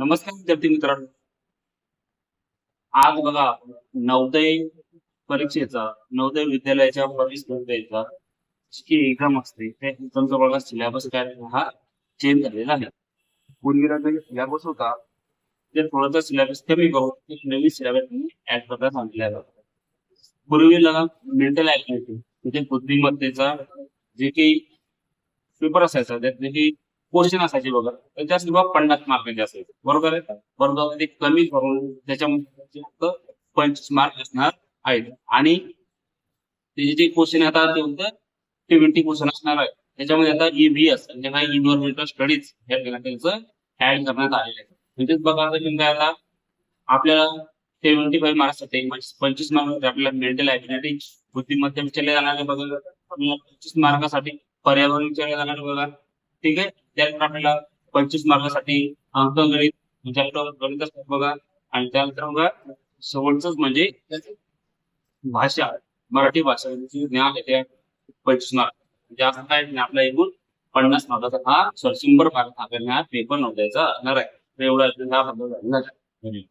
नमस्कार विद्यार्थी मित्रांनो. आज बघा नवोदय परीक्षेचा नवोदय विद्यालयाच्या प्रवेश स्पर्धेचा जी एक्झाम असते त्या एक्झामचा बघा सिलेबस काय आहे, हा चेंज झालेला आहे. पूर्वीला जो सिलेबस होता ते थोडासा सिलेबस कमी करून एक नवीन सिलेबस ऍड करण्यात सांगितलेला आहे. पूर्वीला मेंटल ऍक्टिव्हिटी म्हणजे बुद्धिमत्तेचा जे काही पेपर असायचा त्यातले जे क्वेश्चन असायचे बघा तर त्या सुद्धा 50 मार्कांचे असायचे. बरोबर आहे का? परंतु ते कमी करून त्याच्यामध्ये फक्त 25 मार्क असणार आहेत आणि त्याचे जे क्वेश्चन आता ते होतं 70 क्वेश्चन असणार आहे. त्याच्यामध्ये आता EVS म्हणजे काय इन्व्हायरमेंटल स्टडीज या त्यांचं ऍड करण्यात आलेलं आहे. म्हणजेच बघा आता नेमकं आता आपल्याला 75 मार्क्ससाठी 25 मार्क आपल्याला मेंटल ऍबिलिटी बुद्धिमत्ता विचारले जाणार आहे बघा. 25 मार्कासाठी पर्यावरण विचारले जाणार आहे बघा. ठीक आहे. त्यानंतर आपल्याला 25 मार्कासाठी अंकगणित म्हणजे आपलं गणित असतात बघा. आणि त्यानंतर बघा शेवटचंच म्हणजे भाषा मराठी भाषा म्हणजे ज्ञान येते 25 मार्क म्हणजे असं काय नाही आपला एकूण 50 मार्काचा हा 100 मार्क हा पेपर नोंदवायचा असणार आहे. तर एवढा हा झालेला आहे.